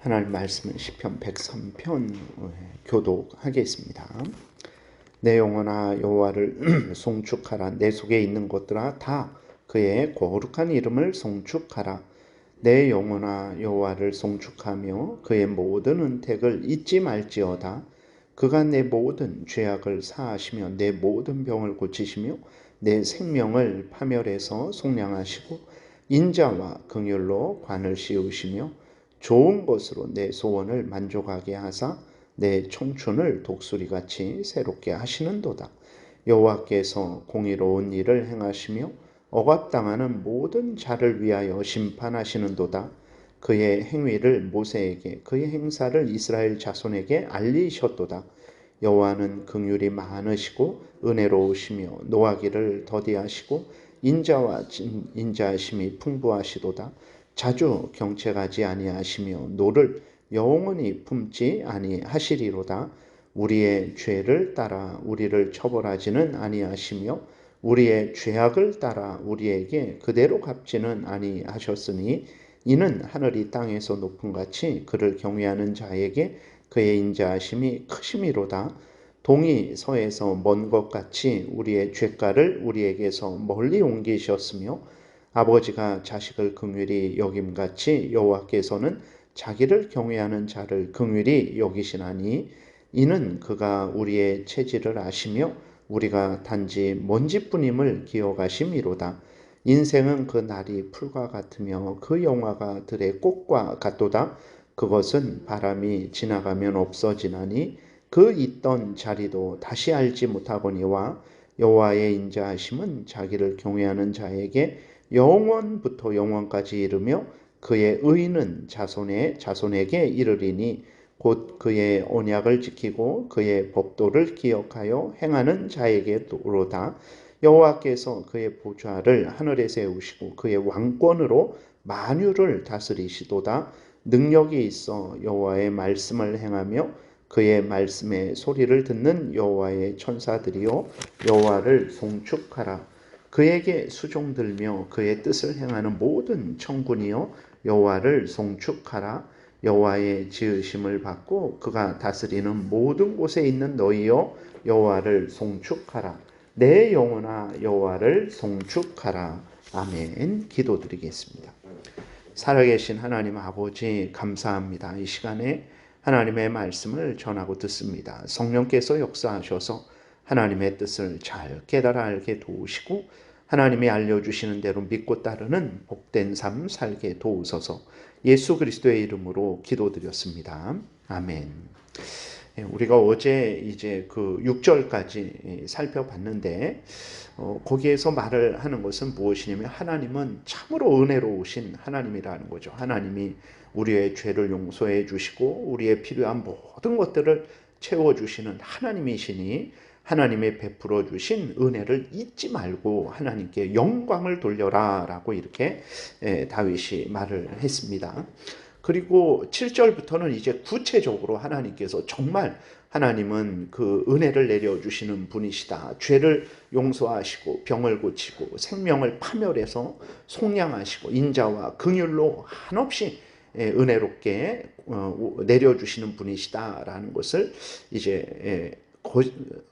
하나님 말씀은 시편 103편 교독하겠습니다. 내 영혼아 여호와를 송축하라. 내 속에 있는 것들아 다 그의 거룩한 이름을 송축하라. 내 영혼아 여호와를 송축하며 그의 모든 은택을 잊지 말지어다. 그가 내 모든 죄악을 사하시며 내 모든 병을 고치시며 내 생명을 파멸해서 속량하시고 인자와 긍휼로 관을 씌우시며 좋은 것으로 내 소원을 만족하게 하사 내 청춘을 독수리같이 새롭게 하시는도다. 여호와께서 공의로운 일을 행하시며 억압당하는 모든 자를 위하여 심판하시는도다. 그의 행위를 모세에게 그의 행사를 이스라엘 자손에게 알리셨도다. 여호와는 긍휼이 많으시고 은혜로우시며 노하기를 더디하시고 인자와 인자하심이 풍부하시도다. 자주 경책하지 아니하시며 노를 영원히 품지 아니하시리로다. 우리의 죄를 따라 우리를 처벌하지는 아니하시며 우리의 죄악을 따라 우리에게 그대로 갚지는 아니하셨으니 이는 하늘이 땅에서 높음같이 그를 경외하는 자에게 그의 인자하심이 크심이로다. 동이 서에서 먼 것 같이 우리의 죄가를 우리에게서 멀리 옮기셨으며 아버지가 자식을 긍휼히 여김같이 여호와께서는 자기를 경외하는 자를 긍휼히 여기시나니 이는 그가 우리의 체질을 아시며 우리가 단지 먼지뿐임을 기억하심이로다. 인생은 그 날이 풀과 같으며 그 영화가 들의 꽃과 같도다. 그것은 바람이 지나가면 없어지나니 그 있던 자리도 다시 알지 못하거니와 여호와의 인자하심은 자기를 경외하는 자에게 영원부터 영원까지 이르며 그의 의는 자손의 자손에게 이르리니 곧 그의 언약을 지키고 그의 법도를 기억하여 행하는 자에게로다. 여호와께서 그의 보좌를 하늘에 세우시고 그의 왕권으로 만유를 다스리시도다. 능력이 있어 여호와의 말씀을 행하며 그의 말씀의 소리를 듣는 여호와의 천사들이요 여호와를 송축하라. 그에게 수종들며 그의 뜻을 행하는 모든 천군이요 여호와를 송축하라. 여호와의 지으심을 받고 그가 다스리는 모든 곳에 있는 너희여 여호와를 송축하라. 내 영혼아 여호와를 송축하라. 아멘. 기도드리겠습니다. 살아계신 하나님 아버지 감사합니다. 이 시간에 하나님의 말씀을 전하고 듣습니다. 성령께서 역사하셔서 하나님의 뜻을 잘 깨달아 알게 도우시고 하나님이 알려주시는 대로 믿고 따르는 복된 삶 살게 도우소서. 예수 그리스도의 이름으로 기도드렸습니다. 아멘. 우리가 어제 이제 그 6절까지 살펴봤는데 거기에서 말을 하는 것은 무엇이냐면 하나님은 참으로 은혜로우신 하나님이라는 거죠. 하나님이 우리의 죄를 용서해 주시고 우리의 필요한 모든 것들을 채워주시는 하나님이시니 하나님의 베풀어 주신 은혜를 잊지 말고 하나님께 영광을 돌려라 라고 이렇게 다윗이 말을 했습니다. 그리고 7절부터는 이제 구체적으로 하나님께서 정말 하나님은 그 은혜를 내려주시는 분이시다. 죄를 용서하시고 병을 고치고 생명을 파멸해서 속량하시고 인자와 긍휼로 한없이 은혜롭게 내려주시는 분이시다라는 것을 이제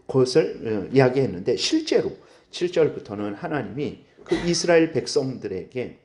그것을 이야기했는데 실제로 7절부터는 하나님이 그 이스라엘 백성들에게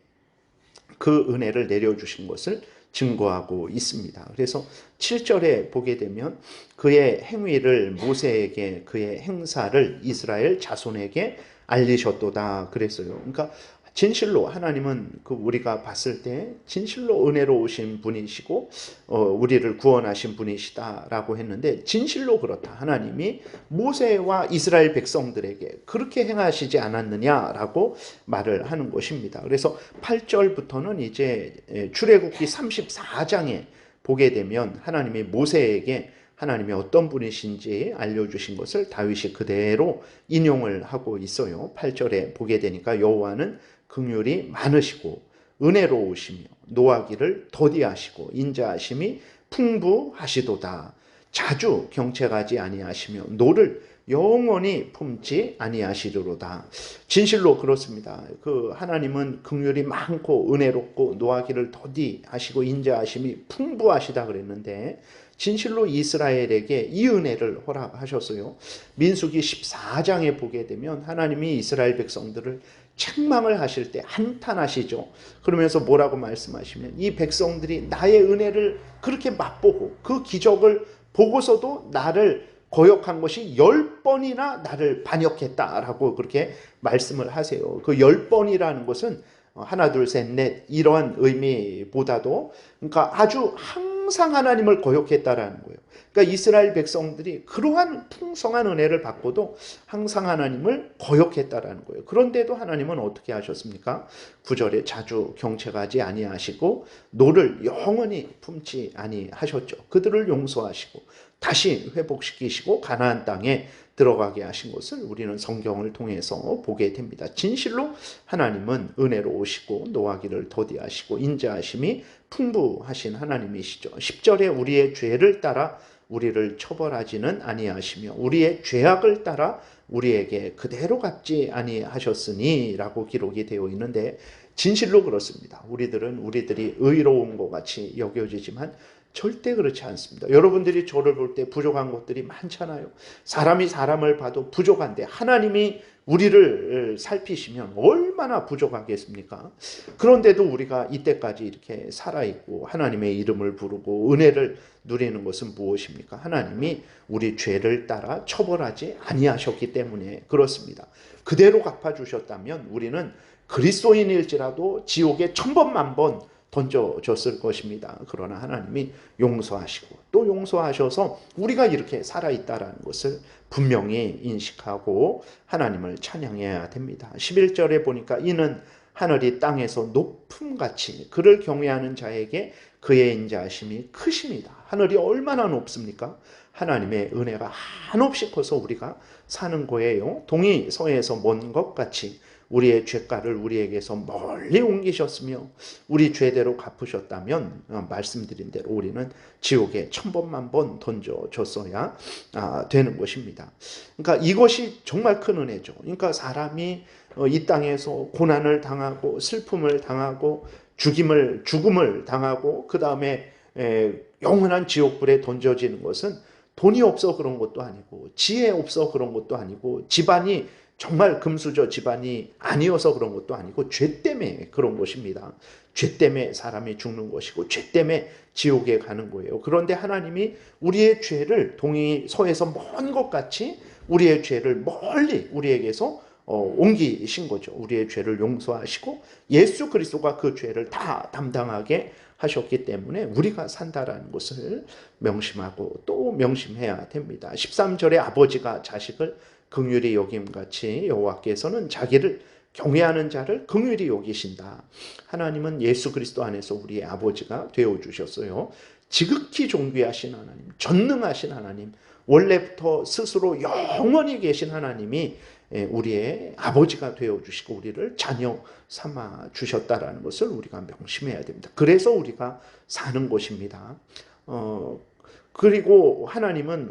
그 은혜를 내려주신 것을 증거하고 있습니다. 그래서 7절에 보게 되면 그의 행위를 모세에게 그의 행사를 이스라엘 자손에게 알리셨도다 그랬어요. 그러니까 진실로 하나님은 그 우리가 봤을 때 진실로 은혜로우신 분이시고 우리를 구원하신 분이시다라고 했는데 진실로 그렇다. 하나님이 모세와 이스라엘 백성들에게 그렇게 행하시지 않았느냐라고 말을 하는 것입니다. 그래서 8절부터는 이제 출애굽기 34장에 보게 되면 하나님이 모세에게 하나님이 어떤 분이신지 알려주신 것을 다윗이 그대로 인용을 하고 있어요. 8절에 보게 되니까 여호와는 긍휼이 많으시고 은혜로우시며 노하기를 더디하시고 인자하심이 풍부하시도다. 자주 경책하지 아니하시며 노를 영원히 품지 아니하시리로다. 진실로 그렇습니다. 하나님은 긍휼이 많고 은혜롭고 노하기를 더디하시고 인자하심이 풍부하시다 그랬는데 진실로 이스라엘에게 이 은혜를 허락하셨어요. 민수기 14장에 보게 되면 하나님이 이스라엘 백성들을 책망을 하실 때 한탄하시죠. 그러면서 뭐라고 말씀하시면 이 백성들이 나의 은혜를 그렇게 맛보고 그 기적을 보고서도 나를 거역한 것이 10번이나 나를 반역했다라고 그렇게 말씀을 하세요. 그 10번이라는 것은 하나 둘 셋 넷 이러한 의미보다도 그러니까 아주 항상 하나님을 거역했다라는 거예요. 그러니까 이스라엘 백성들이 그러한 풍성한 은혜를 받고도 항상 하나님을 거역했다라는 거예요. 그런데도 하나님은 어떻게 하셨습니까? 9절에 자주 경책하지 아니하시고 노를 영원히 품지 아니하셨죠. 그들을 용서하시고 다시 회복시키시고 가나안 땅에 들어가게 하신 것을 우리는 성경을 통해서 보게 됩니다. 진실로 하나님은 은혜로우시고 노하기를 더디하시고 인자하심이 풍부하신 하나님이시죠. 10절에 우리의 죄를 따라 우리를 처벌하지는 아니하시며 우리의 죄악을 따라 우리에게 그대로 갚지 아니하셨으니 라고 기록이 되어 있는데 진실로 그렇습니다. 우리들이 의로운 것 같이 여겨지지만 절대 그렇지 않습니다. 여러분들이 저를 볼 때 부족한 것들이 많잖아요. 사람이 사람을 봐도 부족한데 하나님이 우리를 살피시면 얼마나 부족하겠습니까? 그런데도 우리가 이때까지 이렇게 살아있고 하나님의 이름을 부르고 은혜를 누리는 것은 무엇입니까? 하나님이 우리 죄를 따라 처벌하지 아니하셨기 때문에 그렇습니다. 그대로 갚아주셨다면 우리는 그리스도인일지라도 지옥에 1000번 던져졌을 것입니다. 그러나 하나님이 용서하시고 또 용서하셔서 우리가 이렇게 살아있다는 것을 분명히 인식하고 하나님을 찬양해야 됩니다. 11절에 보니까 이는 하늘이 땅에서 높음같이 그를 경외하는 자에게 그의 인자하심이 크십니다. 하늘이 얼마나 높습니까? 하나님의 은혜가 한없이 커서 우리가 사는 거예요. 동이 서에서 먼 것 같이 우리의 죄가를 우리에게서 멀리 옮기셨으며 우리 죄대로 갚으셨다면 말씀드린 대로 우리는 지옥에 1000번 던져졌어야 되는 것입니다. 그러니까 이것이 정말 큰 은혜죠. 그러니까 사람이 이 땅에서 고난을 당하고 슬픔을 당하고 죽음을 당하고 그 다음에 영원한 지옥불에 던져지는 것은 돈이 없어 그런 것도 아니고 지혜 없어 그런 것도 아니고 집안이 정말 금수저 집안이 아니어서 그런 것도 아니고 죄 때문에 그런 것입니다. 죄 때문에 사람이 죽는 것이고 죄 때문에 지옥에 가는 거예요. 그런데 하나님이 우리의 죄를 동이 서에서 먼 것 같이 우리의 죄를 멀리 우리에게서 옮기신 거죠. 우리의 죄를 용서하시고 예수 그리스도가 그 죄를 다 담당하게 하셨기 때문에 우리가 산다라는 것을 명심하고 또 명심해야 됩니다. 13절에 아버지가 자식을 긍휼히 여김같이 여호와께서는 자기를 경외하는 자를 긍휼히 여기신다. 하나님은 예수 그리스도 안에서 우리의 아버지가 되어주셨어요. 지극히 존귀하신 하나님, 전능하신 하나님, 원래부터 스스로 영원히 계신 하나님이 우리의 아버지가 되어주시고 우리를 자녀 삼아 주셨다라는 것을 우리가 명심해야 됩니다. 그래서 우리가 사는 것입니다. 그리고 하나님은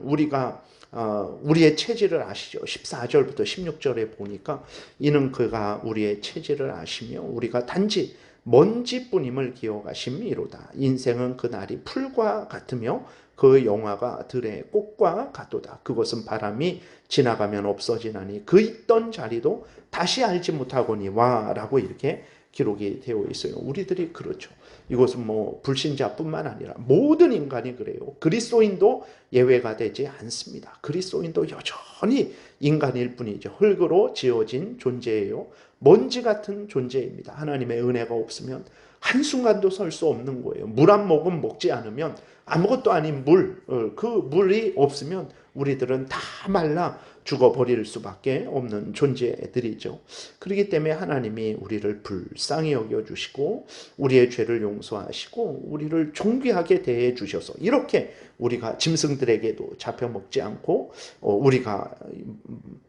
우리의 체질을 아시죠. 14절부터 16절에 보니까 이는 그가 우리의 체질을 아시며 우리가 단지 먼지뿐임을 기억하심이로다. 인생은 그 날이 풀과 같으며 그 영화가 들의 꽃과 같도다. 그것은 바람이 지나가면 없어지나니 그 있던 자리도 다시 알지 못하거니와 라고 이렇게 기록이 되어 있어요. 우리들이 그렇죠. 이것은 불신자뿐만 아니라 모든 인간이 그래요. 그리스도인도 예외가 되지 않습니다. 그리스도인도 여전히 인간일 뿐이죠. 흙으로 지어진 존재예요. 먼지 같은 존재입니다. 하나님의 은혜가 없으면 한순간도 설 수 없는 거예요. 물 한 모금 먹지 않으면 아무것도 아닌 그 물이 없으면 우리들은 다 말라 죽어버릴 수밖에 없는 존재들이죠. 그렇기 때문에 하나님이 우리를 불쌍히 여겨주시고 우리의 죄를 용서하시고 우리를 존귀하게 대해주셔서 이렇게 우리가 짐승들에게도 잡혀먹지 않고 우리가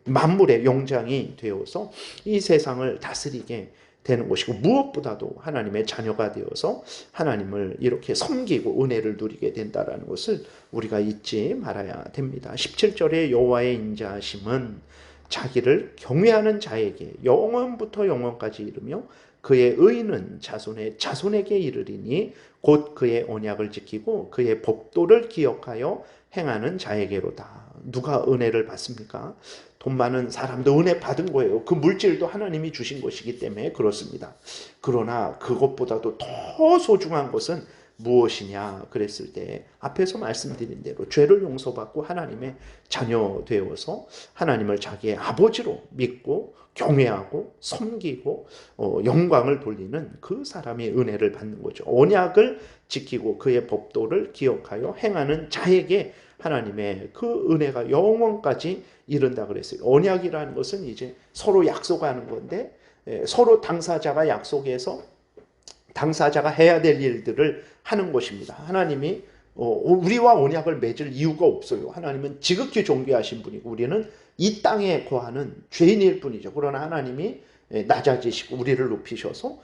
만물의 용장이 되어서 이 세상을 다스리게 되는 것이고, 무엇보다도 하나님의 자녀가 되어서 하나님을 이렇게 섬기고 은혜를 누리게 된다라는 것을 우리가 잊지 말아야 됩니다. 17절에 여호와의 인자하심은 자기를 경외하는 자에게 영원부터 영원까지 이르며 그의 의는 자손의 자손에게 이르리니 곧 그의 언약을 지키고 그의 법도를 기억하여 행하는 자에게로다. 누가 은혜를 받습니까? 돈 많은 사람도 은혜 받은 거예요. 그 물질도 하나님이 주신 것이기 때문에 그렇습니다. 그러나 그것보다도 더 소중한 것은 무엇이냐 그랬을 때 앞에서 말씀드린 대로 죄를 용서받고 하나님의 자녀 되어서 하나님을 자기의 아버지로 믿고 경외하고 섬기고 영광을 돌리는 그 사람이 은혜를 받는 거죠. 언약을 지키고 그의 법도를 기억하여 행하는 자에게 하나님의 그 은혜가 영원까지 이른다 그랬어요. 언약이라는 것은 이제 서로 약속하는 건데, 서로 당사자가 약속해서 당사자가 해야 될 일들을 하는 것입니다. 하나님이 우리와 언약을 맺을 이유가 없어요. 하나님은 지극히 존귀하신 분이고 우리는 이 땅에 거하는 죄인일 뿐이죠. 그러나 하나님이 낮아지시고 우리를 높이셔서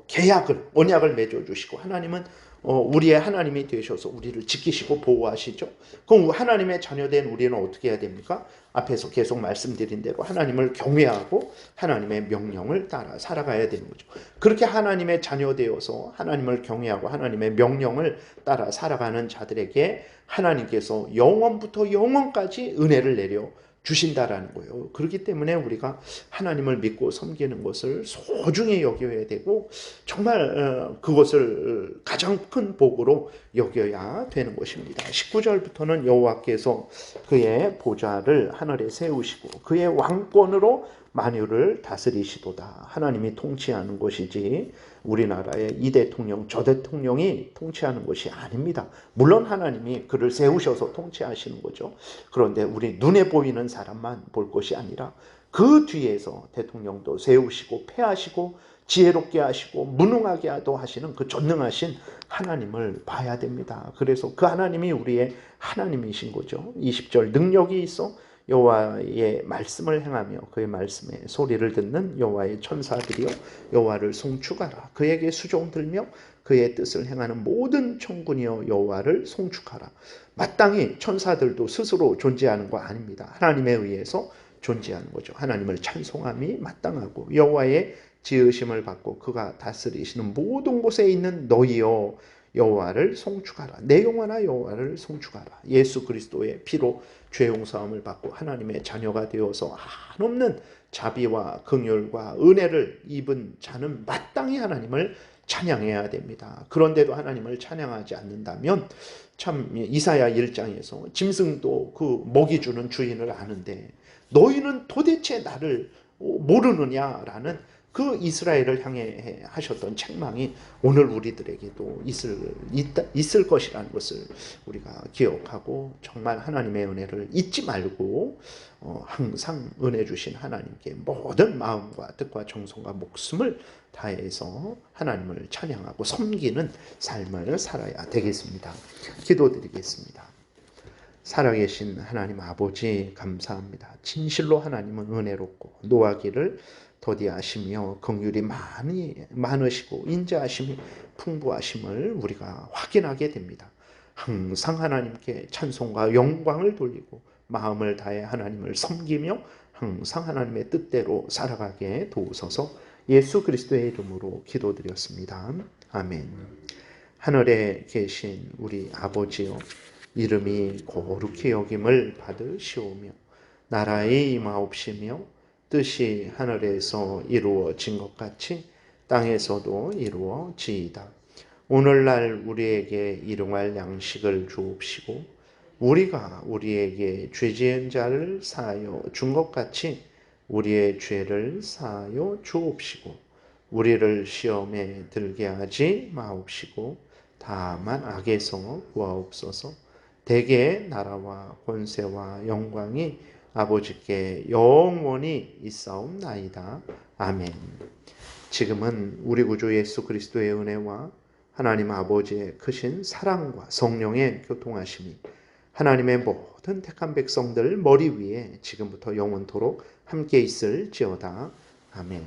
계약을, 언약을 맺어주시고, 하나님은 우리의 하나님이 되셔서 우리를 지키시고 보호하시죠. 그럼 하나님의 자녀된 우리는 어떻게 해야 됩니까? 앞에서 계속 말씀드린 대로 하나님을 경외하고 하나님의 명령을 따라 살아가야 되는 거죠. 그렇게 하나님의 자녀 되어서 하나님을 경외하고 하나님의 명령을 따라 살아가는 자들에게 하나님께서 영원부터 영원까지 은혜를 내려 주신다라는 거예요. 그렇기 때문에 우리가 하나님을 믿고 섬기는 것을 소중히 여겨야 되고 정말 그것을 가장 큰 복으로 여겨야 되는 것입니다. 19절부터는 여호와께서 그의 보좌를 하늘에 세우시고 그의 왕권으로 만유를 다스리시도다. 하나님이 통치하는 것이지 우리나라의 이 대통령 저 대통령이 통치하는 것이 아닙니다. 물론 하나님이 그를 세우셔서 통치하시는 거죠. 그런데 우리 눈에 보이는 사람만 볼 것이 아니라 그 뒤에서 대통령도 세우시고 패하시고 지혜롭게 하시고 무능하게도 하시는 그 전능하신 하나님을 봐야 됩니다. 그래서 그 하나님이 우리의 하나님이신 거죠. 20절 능력이 있어 여호와의 말씀을 행하며 그의 말씀에 소리를 듣는 여호와의 천사들이여 여호와를 송축하라. 그에게 수종 들며 그의 뜻을 행하는 모든 천군이여 여호와를 송축하라. 마땅히 천사들도 스스로 존재하는 거 아닙니다. 하나님에 의해서 존재하는 거죠. 하나님을 찬송함이 마땅하고 여호와의 지으심을 받고 그가 다스리시는 모든 곳에 있는 너희여 여호와를 송축하라. 내 영혼아 여호와를 송축하라. 예수 그리스도의 피로 죄 용서함을 받고 하나님의 자녀가 되어서 한없는 자비와 긍휼과 은혜를 입은 자는 마땅히 하나님을 찬양해야 됩니다. 그런데도 하나님을 찬양하지 않는다면 참 이사야 1장에서 짐승도 그 먹이 주는 주인을 아는데 너희는 도대체 나를 모르느냐라는 그 이스라엘을 향해 하셨던 책망이 오늘 우리들에게도 있을 것이라는 것을 우리가 기억하고 정말 하나님의 은혜를 잊지 말고 항상 은혜 주신 하나님께 모든 마음과 뜻과 정성과 목숨을 다해서 하나님을 찬양하고 섬기는 삶을 살아야 되겠습니다. 기도드리겠습니다. 살아계신 하나님 아버지 감사합니다. 진실로 하나님은 은혜롭고 노하기를 더디하시며 긍휼이 많으시고 인자하심이 풍부하심을 우리가 확인하게 됩니다. 항상 하나님께 찬송과 영광을 돌리고 마음을 다해 하나님을 섬기며 항상 하나님의 뜻대로 살아가게 도우소서. 예수 그리스도의 이름으로 기도드렸습니다. 아멘. 하늘에 계신 우리 아버지여, 이름이 거룩히 여김을 받으시오며 나라의 임하옵시며 뜻이 하늘에서 이루어진 것 같이 땅에서도 이루어지이다. 오늘날 우리에게 일용할 양식을 주옵시고 우리가 우리에게 죄 지은 자를 사하여 준 것 같이 우리의 죄를 사하여 주옵시고 우리를 시험에 들게 하지 마옵시고 다만 악에서 구하옵소서. 대개 나라와 권세와 영광이 아버지께 영원히 있사옵나이다. 아멘. 지금은 우리 구주 예수 그리스도의 은혜와 하나님 아버지의 크신 사랑과 성령의 교통하심이 하나님의 모든 택한 백성들 머리 위에 지금부터 영원토록 함께 있을지어다. 아멘.